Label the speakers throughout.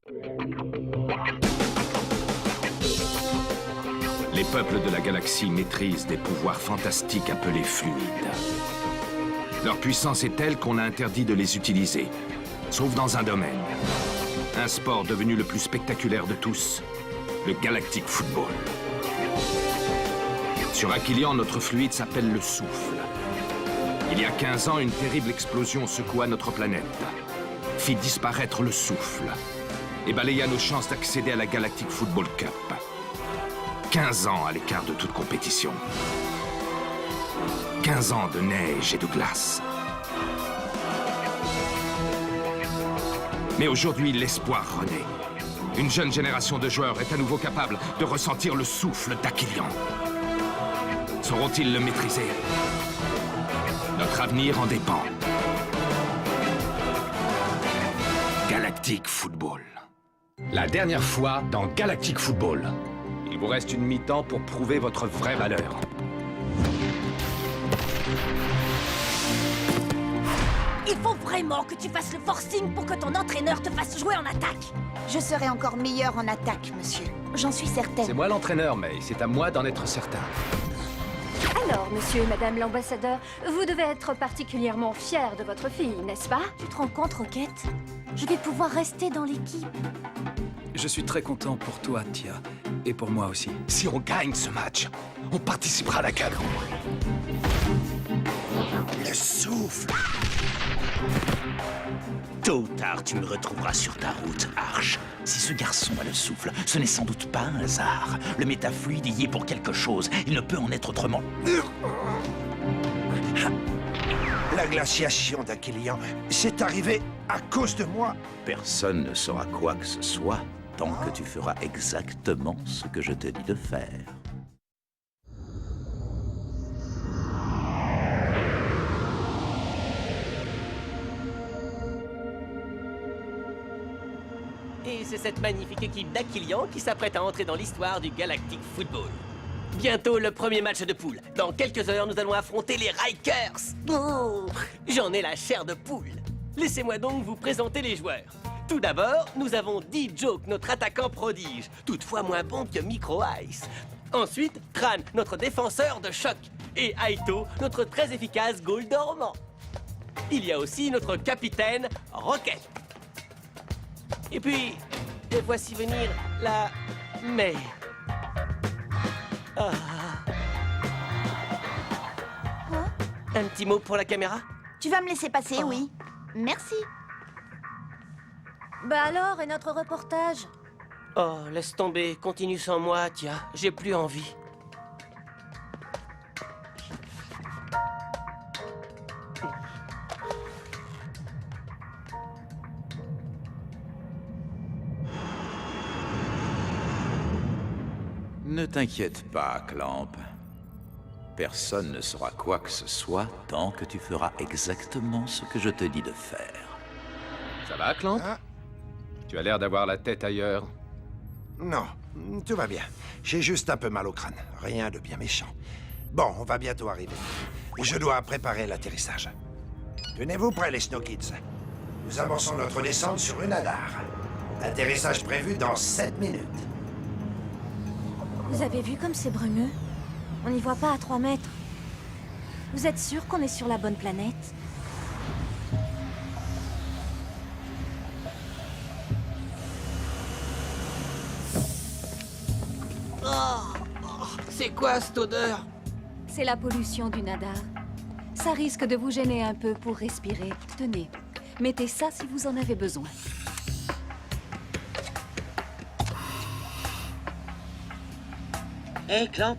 Speaker 1: Les peuples de la galaxie maîtrisent des pouvoirs fantastiques appelés fluides. Leur puissance est telle qu'on a interdit de les utiliser, sauf dans un domaine. Un sport devenu le plus spectaculaire de tous, le Galactic Football. Sur Aquilian, notre fluide s'appelle le souffle. Il y a 15 ans, une terrible explosion secoua notre planète, fit disparaître le souffle et balaya nos chances d'accéder à la Galactic Football Cup. 15 ans à l'écart de toute compétition. 15 ans de neige et de glace. Mais aujourd'hui, l'espoir renaît. Une jeune génération de joueurs est à nouveau capable de ressentir le souffle d'Aquilian. Sauront-ils le maîtriser? Notre avenir en dépend. Galactic Football. La dernière fois dans Galactic Football. Il vous reste une mi-temps pour prouver votre vraie valeur.
Speaker 2: Il faut vraiment que tu fasses le forcing pour que ton entraîneur te fasse jouer en attaque.
Speaker 3: Je serai encore meilleur en attaque, monsieur. J'en suis certaine.
Speaker 1: C'est moi l'entraîneur, mais c'est à moi d'en être certain.
Speaker 4: Alors, monsieur et madame l'ambassadeur, vous devez être particulièrement fiers de votre fille, n'est-ce pas?
Speaker 2: Tu te rends compte, Rocket? Je vais pouvoir rester dans l'équipe.
Speaker 5: Je suis très content pour toi, Tia. Et pour moi aussi.
Speaker 1: Si on gagne ce match, on participera à la Cup.
Speaker 6: Le souffle. Tôt ou tard, tu me retrouveras sur ta route, Arche. Si ce garçon a le souffle, ce n'est sans doute pas un hasard. Le métafluide y est pour quelque chose. Il ne peut en être autrement.
Speaker 7: La glaciation d'Aquilian, c'est arrivé à cause de moi.
Speaker 6: Personne ne saura quoi que ce soit tant que tu feras exactement ce que je te dis de faire.
Speaker 8: Et c'est cette magnifique équipe d'Aquilian qui s'apprête à entrer dans l'histoire du Galactic Football. Bientôt le premier match de poule. Dans quelques heures, nous allons affronter les Rikers. Oh, j'en ai la chair de poule. Laissez-moi donc vous présenter les joueurs. Tout d'abord, nous avons D-Joke, notre attaquant prodige, toutefois moins bon que Micro Ice. Ensuite, Tran, notre défenseur de choc. Et Aito, notre très efficace goal dormant. Il y a aussi notre capitaine, Rocket. Et puis, voici venir la mer. Ah.
Speaker 3: Quoi?
Speaker 8: Un petit mot pour la caméra?
Speaker 3: Tu vas me laisser passer, oui. Merci.
Speaker 2: Bah alors, et notre reportage?
Speaker 8: Oh, laisse tomber, continue sans moi, Tia. J'ai plus envie.
Speaker 6: Ne t'inquiète pas, Clamp. Personne ne saura quoi que ce soit tant que tu feras exactement ce que je te dis de faire.
Speaker 1: Ça va, Clamp?
Speaker 7: Hein?
Speaker 1: Tu as l'air d'avoir la tête ailleurs.
Speaker 7: Non, tout va bien. J'ai juste un peu mal au crâne. Rien de bien méchant. Bon, on va bientôt arriver. Je dois préparer l'atterrissage. Tenez-vous prêts, les Snow Kids. Nous amorçons notre descente sur une Hadar. Atterrissage prévu dans 7 minutes.
Speaker 2: Vous avez vu comme c'est brumeux? On n'y voit pas à 3 mètres. Vous êtes sûr qu'on est sur la bonne planète?
Speaker 8: C'est quoi cette odeur?
Speaker 4: C'est la pollution du Nadar. Ça risque de vous gêner un peu pour respirer. Tenez, mettez ça si vous en avez besoin.
Speaker 9: Hé, Clamp.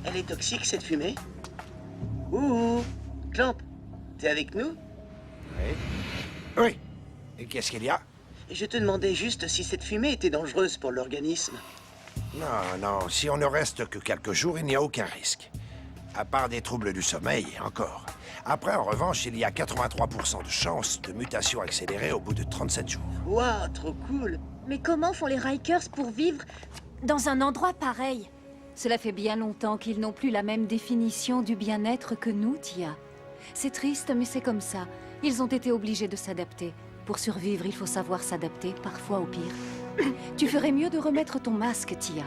Speaker 9: Elle est toxique, cette fumée? Ouh, Clamp, t'es avec nous?
Speaker 7: Oui. Et qu'est-ce qu'il y a?
Speaker 9: Et je te demandais juste si cette fumée était dangereuse pour l'organisme.
Speaker 7: Non, non, si on ne reste que quelques jours, il n'y a aucun risque. À part des troubles du sommeil, encore. Après, en revanche, il y a 83% de chances de mutation accélérée au bout de 37 jours.
Speaker 9: Waouh, trop cool!
Speaker 2: Mais comment font les Rikers pour vivre dans un endroit pareil?
Speaker 4: Cela fait bien longtemps qu'ils n'ont plus la même définition du bien-être que nous, Tia. C'est triste, mais c'est comme ça. Ils ont été obligés de s'adapter. Pour survivre, il faut savoir s'adapter, parfois au pire. Tu ferais mieux de remettre ton masque, Tia.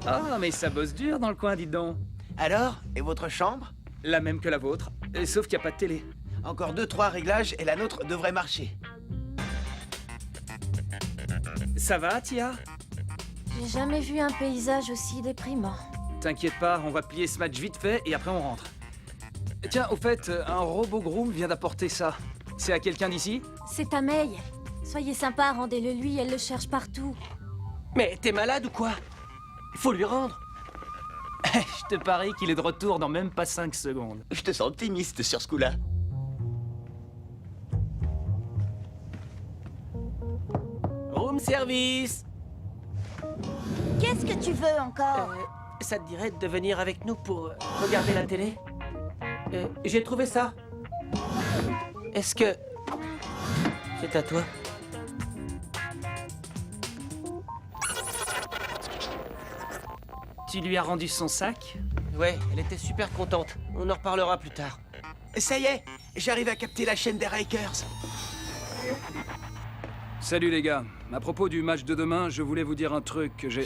Speaker 5: Ah, mais ça bosse dur dans le coin, dites donc.
Speaker 9: Alors, et votre chambre?
Speaker 5: La même que la vôtre, sauf qu'il n'y a pas de télé.
Speaker 9: Encore 2-3 réglages et la nôtre devrait marcher.
Speaker 5: Ça va, Tia?
Speaker 2: J'ai jamais vu un paysage aussi déprimant.
Speaker 5: T'inquiète pas, on va plier ce match vite fait et après on rentre. Tiens, au fait, un robot groom vient d'apporter ça. C'est à quelqu'un d'ici?
Speaker 2: C'est à May. Soyez sympa, rendez-le lui, elle le cherche partout.
Speaker 8: Mais t'es malade ou quoi? Faut lui rendre.
Speaker 5: Je te parie qu'il est de retour dans même pas 5 secondes.
Speaker 6: Je te sens optimiste sur ce coup-là.
Speaker 8: Room service.
Speaker 3: Qu'est-ce que tu veux encore?
Speaker 8: Ça te dirait de venir avec nous pour regarder la télé? J'ai trouvé ça. Est-ce que... c'est à toi?
Speaker 5: Tu lui as rendu son sac?
Speaker 8: Ouais, elle était super contente. On en reparlera plus tard.
Speaker 9: Ça y est, j'arrive à capter la chaîne des Rikers.
Speaker 5: Salut les gars. À propos du match de demain, je voulais vous dire un truc que j'ai...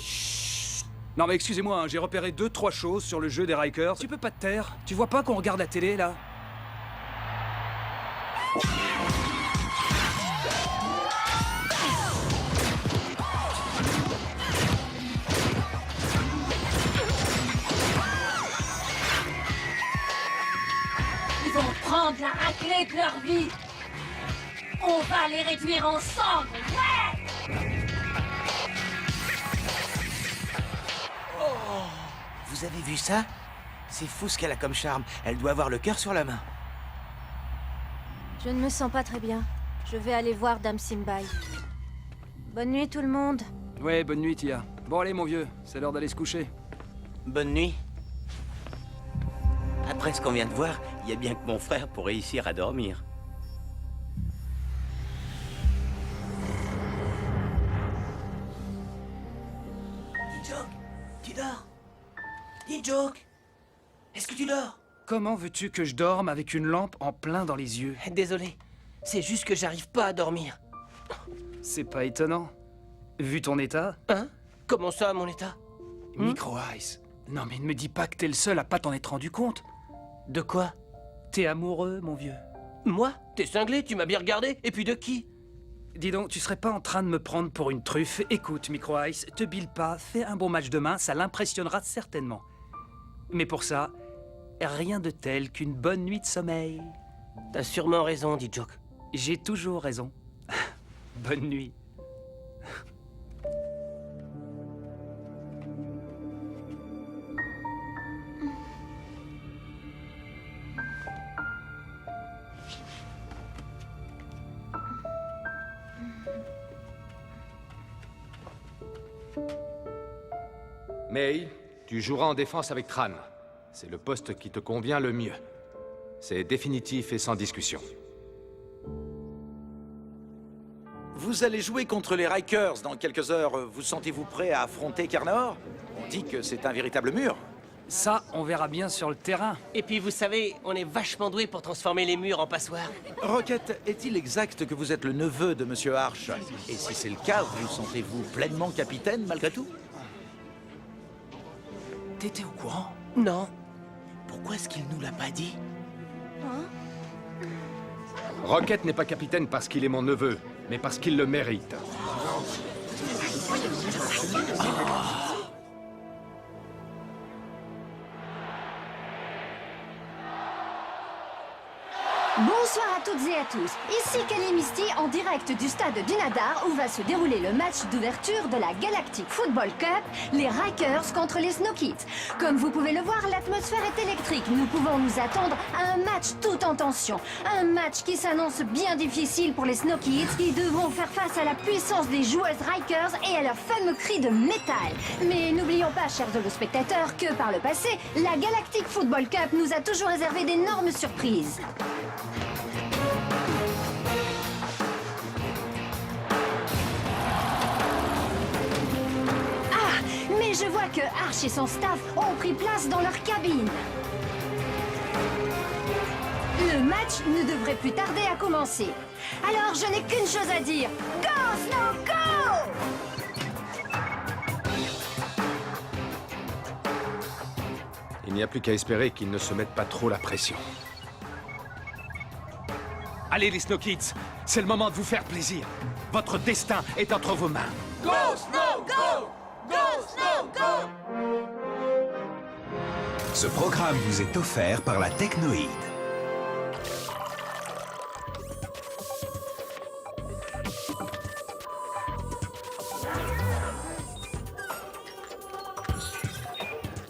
Speaker 5: Non mais excusez-moi, hein, j'ai repéré 2-3 choses sur le jeu des Rikers. Tu peux pas te taire? Tu vois pas qu'on regarde la télé, là?
Speaker 10: Ils vont prendre la raclée de leur vie. On va les réduire ensemble, ouais!
Speaker 9: Vous avez vu ça? C'est fou ce qu'elle a comme charme. Elle doit avoir le cœur sur la main.
Speaker 2: Je ne me sens pas très bien. Je vais aller voir Dame Simbai. Bonne nuit tout le monde.
Speaker 5: Ouais, bonne nuit, Tia. Bon allez, mon vieux, c'est l'heure d'aller se coucher.
Speaker 9: Bonne nuit. Après ce qu'on vient de voir, il y a bien que mon frère pour réussir à dormir.
Speaker 8: Joke, tu dors? Dis Joke, est-ce que tu dors?
Speaker 5: Comment veux-tu que je dorme avec une lampe en plein dans les yeux?
Speaker 8: Désolé, c'est juste que j'arrive pas à dormir.
Speaker 5: C'est pas étonnant. Vu ton état...
Speaker 8: Hein? Comment ça, mon état?
Speaker 5: Micro-Ice. Non mais ne me dis pas que t'es le seul à pas t'en être rendu compte.
Speaker 8: De quoi?
Speaker 5: T'es amoureux, mon vieux.
Speaker 8: Moi? T'es cinglé, tu m'as bien regardé? Et puis de qui?
Speaker 5: Dis donc, tu serais pas en train de me prendre pour une truffe? Écoute, Micro-Ice, te bile pas, fais un bon match demain, ça l'impressionnera certainement. Mais pour ça, rien de tel qu'une bonne nuit de sommeil.
Speaker 8: T'as sûrement raison, dit Joke.
Speaker 5: J'ai toujours raison. Bonne nuit.
Speaker 1: May, tu joueras en défense avec Tran. C'est le poste qui te convient le mieux. C'est définitif et sans discussion.
Speaker 6: Vous allez jouer contre les Rikers dans quelques heures. Vous sentez-vous prêt à affronter Carnor? On dit que c'est un véritable mur.
Speaker 5: Ça, on verra bien sur le terrain.
Speaker 8: Et puis, vous savez, on est vachement doué pour transformer les murs en passoires.
Speaker 6: Rocket, est-il exact que vous êtes le neveu de Monsieur Arch? Et si c'est le cas, vous sentez-vous pleinement capitaine malgré tout?
Speaker 9: T'étais au courant?
Speaker 8: Non.
Speaker 9: Pourquoi est-ce qu'il nous l'a pas dit?
Speaker 1: Rocket n'est pas capitaine parce qu'il est mon neveu, mais parce qu'il le mérite.
Speaker 10: Bonsoir à toutes et à tous, ici Kelly Misty en direct du stade du Nadar où va se dérouler le match d'ouverture de la Galactic Football Cup, les Rikers contre les Snow Kids. Comme vous pouvez le voir, l'atmosphère est électrique. Nous pouvons nous attendre à un match tout en tension. Un match qui s'annonce bien difficile pour les Snow Kids qui devront faire face à la puissance des joueuses Rikers et à leur fameux cri de métal. Mais n'oublions pas, chers spectateurs, que par le passé, la Galactic Football Cup nous a toujours réservé d'énormes surprises. je vois que Arch et son staff ont pris place dans leur cabine. Le match ne devrait plus tarder à commencer. Alors je n'ai qu'une chose à dire. Go, Snow, go!
Speaker 1: Il n'y a plus qu'à espérer qu'ils ne se mettent pas trop la pression.
Speaker 11: Allez les Snow Kids, c'est le moment de vous faire plaisir. Votre destin est entre vos mains.
Speaker 8: Go, Snow, go! Go, Snow, go!
Speaker 12: Ce programme vous est offert par la Technoïde.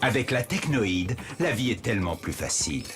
Speaker 12: Avec la Technoïde, la vie est tellement plus facile.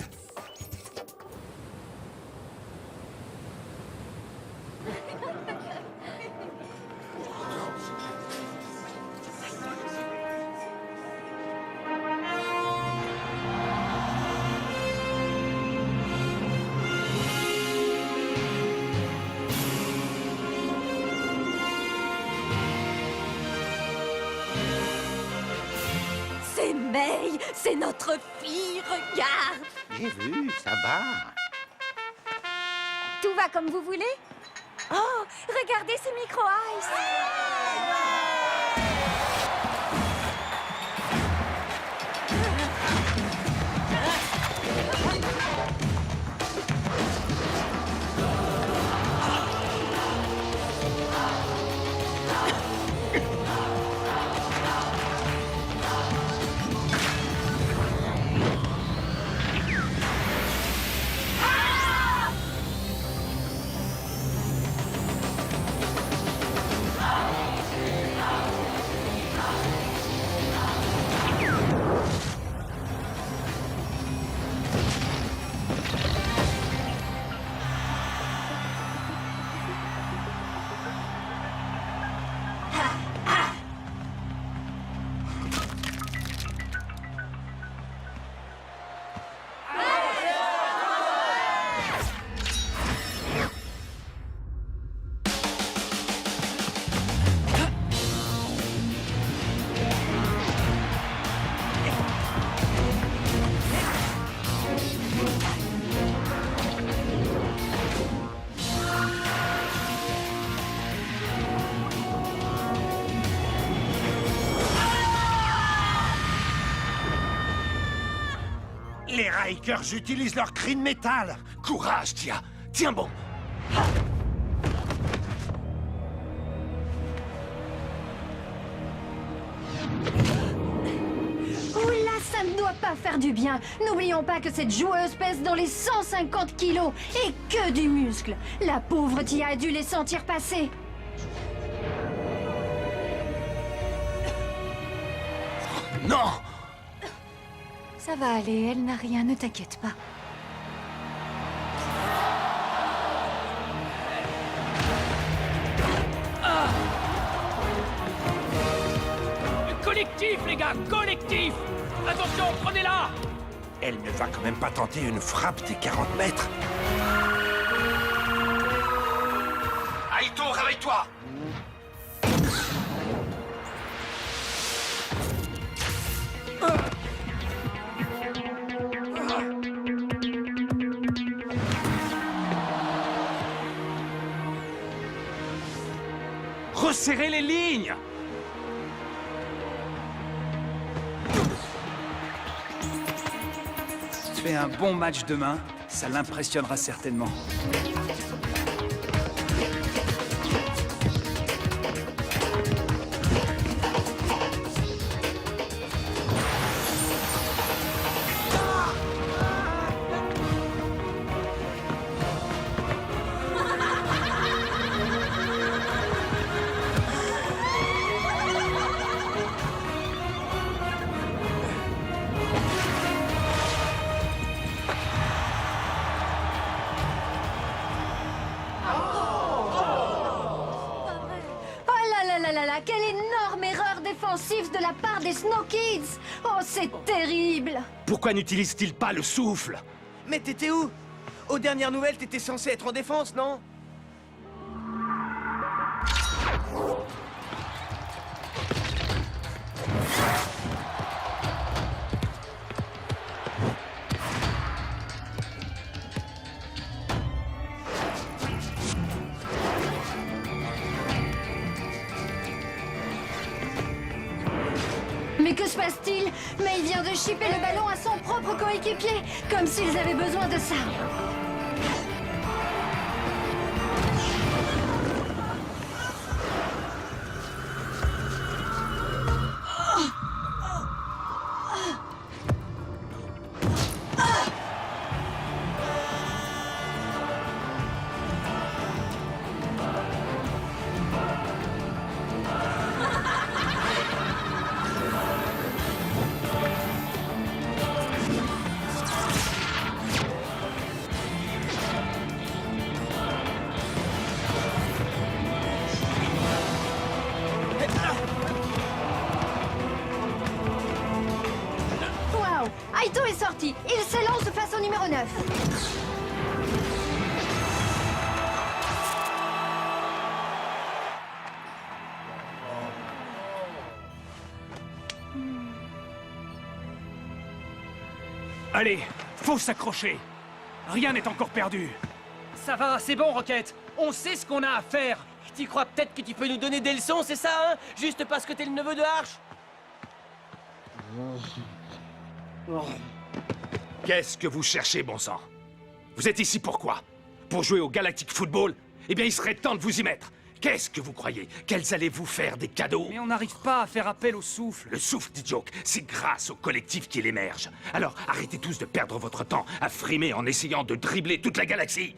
Speaker 2: C'est May, c'est notre fille, regarde.
Speaker 7: J'ai vu, ça va.
Speaker 2: Tout va comme vous voulez? Oh, regardez ces micro-ice.
Speaker 7: Les Rikers utilisent leur cri de métal.
Speaker 11: Courage, Tia. Tiens bon.
Speaker 10: Oula, ça ne doit pas faire du bien. N'oublions pas que cette joueuse pèse dans les 150 kilos et que du muscle. La pauvre Tia a dû les sentir passer.
Speaker 11: Non!
Speaker 2: Ça va aller, elle n'a rien, ne t'inquiète pas.
Speaker 5: Collectif, les gars, collectif! Attention, prenez-la!
Speaker 7: Elle ne va quand même pas tenter une frappe des 40 mètres.
Speaker 11: Aito, réveille-toi! Resserrez les lignes!
Speaker 5: Fais un bon match demain, ça l'impressionnera certainement.
Speaker 10: Quelle énorme erreur défensive de la part des Snow Kids! Oh, c'est terrible!
Speaker 11: Pourquoi n'utilise-t-il pas le souffle?
Speaker 8: Mais t'étais où? Aux dernières nouvelles, t'étais censé être en défense, non?
Speaker 10: passe-t-il? Mais il vient de chipper le ballon à son propre coéquipier, comme s'ils avaient besoin de ça. Waouh! Aito est sorti. Il s'élance face au numéro 9.
Speaker 11: Allez, faut s'accrocher. Rien n'est encore perdu.
Speaker 5: Ça va, c'est bon, Rocket. On sait ce qu'on a à faire.
Speaker 8: Tu crois peut-être que tu peux nous donner des leçons, c'est ça, hein? Juste parce que t'es le neveu de Arch?
Speaker 11: Qu'est-ce que vous cherchez, bon sang? Vous êtes ici pourquoi? Pour jouer au Galactic Football? Eh bien, il serait temps de vous y mettre. Qu'est-ce que vous croyez? Qu'elles allaient vous faire des cadeaux?
Speaker 5: Mais on n'arrive pas à faire appel au souffle.
Speaker 11: Le souffle dit Joke, c'est grâce au collectif qu'il émerge. Alors, arrêtez tous de perdre votre temps à frimer en essayant de dribbler toute la galaxie.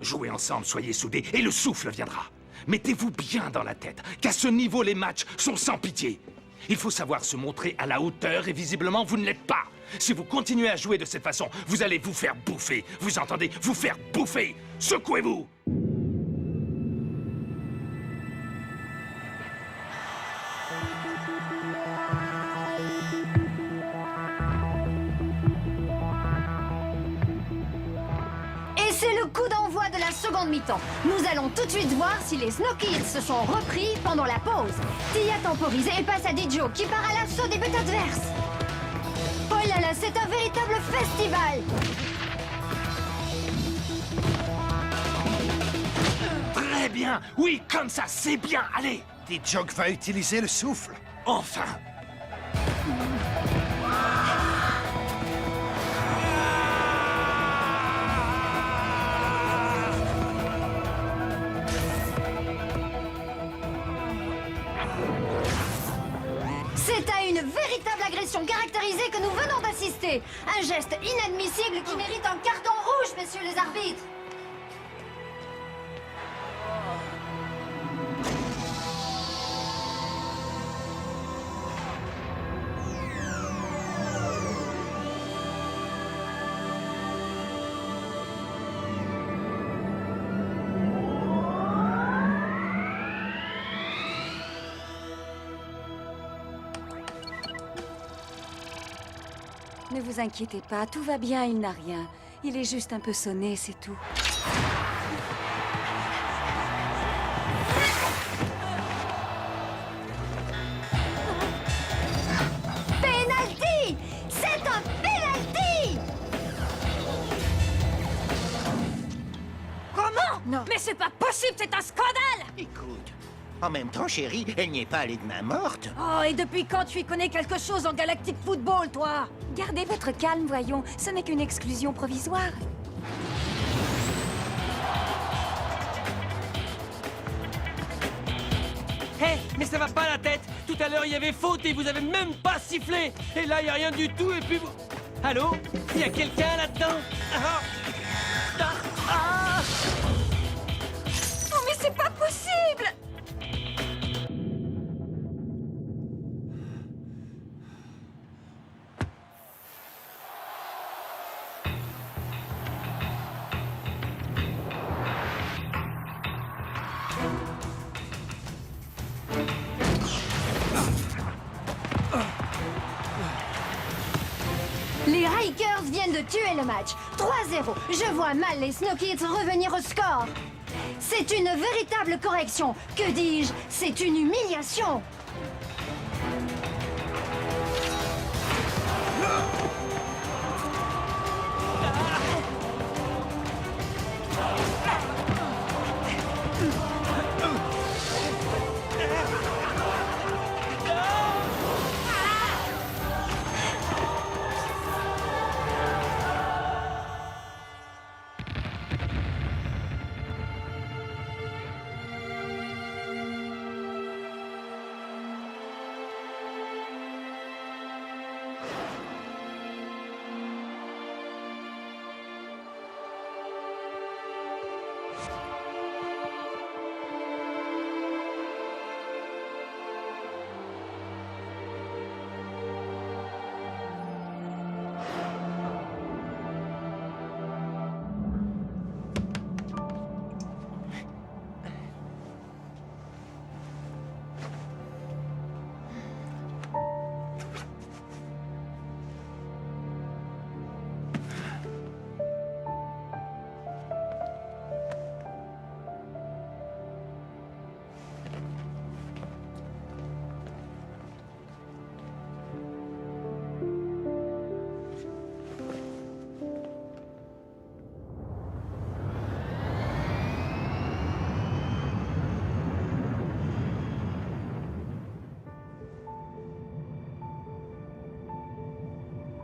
Speaker 11: Jouez ensemble, soyez soudés, et le souffle viendra. Mettez-vous bien dans la tête qu'à ce niveau, les matchs sont sans pitié. Il faut savoir se montrer à la hauteur, et visiblement, vous ne l'êtes pas. Si vous continuez à jouer de cette façon, vous allez vous faire bouffer. Vous entendez? Vous faire bouffer. Secouez-vous!
Speaker 10: Et c'est le coup d'envoi de la seconde mi-temps. Nous allons tout de suite voir si les Snow Kids se sont repris pendant la pause. Tia temporise et passe à Dijo qui part à l'assaut des buts adverses. Oh là là, c'est un véritable festival!
Speaker 11: Très bien! Oui, comme ça, c'est bien! Allez!
Speaker 7: Joke va utiliser le souffle.
Speaker 11: Enfin!
Speaker 10: C'est à une véritable agression caractérisée que nous venons d'assister. Un geste inadmissible qui mérite un carton rouge, messieurs les arbitres.
Speaker 4: Ne vous inquiétez pas, tout va bien, il n'a rien. Il est juste un peu sonné, c'est tout.
Speaker 10: Penalty! C'est un penalty!
Speaker 2: Comment?
Speaker 3: Non.
Speaker 2: Mais c'est pas possible, c'est un scandale!
Speaker 9: Écoute, en même temps, chérie, elle n'y est pas allée de main morte.
Speaker 2: Oh, et depuis quand tu y connais quelque chose en Galactic Football, toi?
Speaker 4: Gardez votre calme, voyons. Ce n'est qu'une exclusion provisoire.
Speaker 8: Hé, mais ça va pas la tête! Tout à l'heure, il y avait faute et vous avez même pas sifflé! Et là, il y a rien du tout et puis vous... Allô? Il y a quelqu'un là-dedans? Ah. Ah. Ah.
Speaker 2: Oh, mais c'est pas possible!
Speaker 10: Les Rikers viennent de tuer le match. 3-0. Je vois mal les Snow Kids revenir au score. C'est une véritable correction. Que dis-je? C'est une humiliation.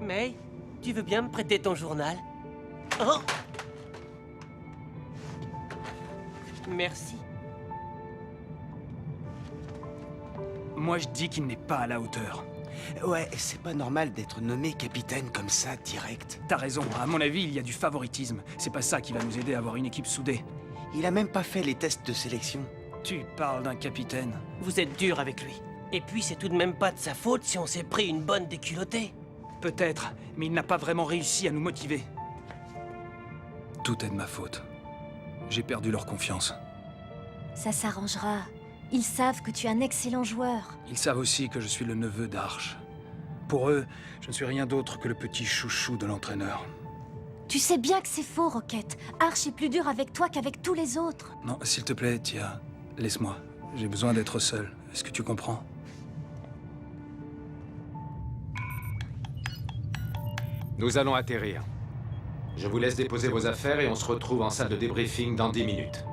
Speaker 8: May, tu veux bien me prêter ton journal? Oh! Merci.
Speaker 5: Moi, je dis qu'il n'est pas à la hauteur.
Speaker 13: Ouais, c'est pas normal d'être nommé capitaine comme ça, direct.
Speaker 5: T'as raison, à mon avis, il y a du favoritisme. C'est pas ça qui va nous aider à avoir une équipe soudée.
Speaker 13: Il a même pas fait les tests de sélection.
Speaker 5: Tu parles d'un capitaine.
Speaker 8: Vous êtes dur avec lui. Et puis, c'est tout de même pas de sa faute si on s'est pris une bonne déculottée.
Speaker 5: Peut-être, mais il n'a pas vraiment réussi à nous motiver. Tout est de ma faute. J'ai perdu leur confiance.
Speaker 2: Ça s'arrangera. Ils savent que tu es un excellent joueur.
Speaker 5: Ils savent aussi que je suis le neveu d'Arch. Pour eux, je ne suis rien d'autre que le petit chouchou de l'entraîneur.
Speaker 2: Tu sais bien que c'est faux, Rocket. Arch est plus dur avec toi qu'avec tous les autres.
Speaker 5: Non, s'il te plaît, Tia, laisse-moi. J'ai besoin d'être seul. Est-ce que tu comprends?
Speaker 1: Nous allons atterrir. Je vous laisse déposer vos affaires et on se retrouve en salle de débriefing dans 10 minutes.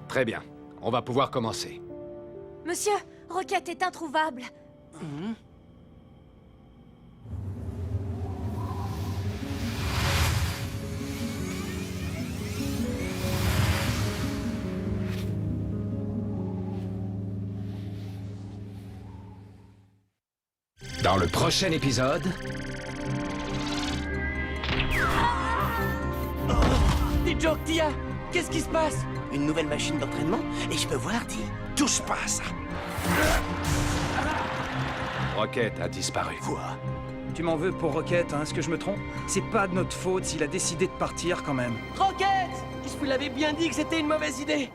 Speaker 1: Très bien. On va pouvoir commencer.
Speaker 2: Monsieur, Rocket est introuvable.
Speaker 1: Dans le prochain épisode...
Speaker 8: Des jokes, Tia! Qu'est-ce qui se passe?
Speaker 9: Une nouvelle machine d'entraînement? Et je peux voir, dis.
Speaker 7: Touche pas à ça.
Speaker 1: Rocket a disparu.
Speaker 13: Quoi?
Speaker 5: Tu m'en veux pour Rocket, hein? Est-ce que je me trompe? C'est pas de notre faute s'il a décidé de partir quand même.
Speaker 8: Rocket! Je vous l'avais bien dit que c'était une mauvaise idée!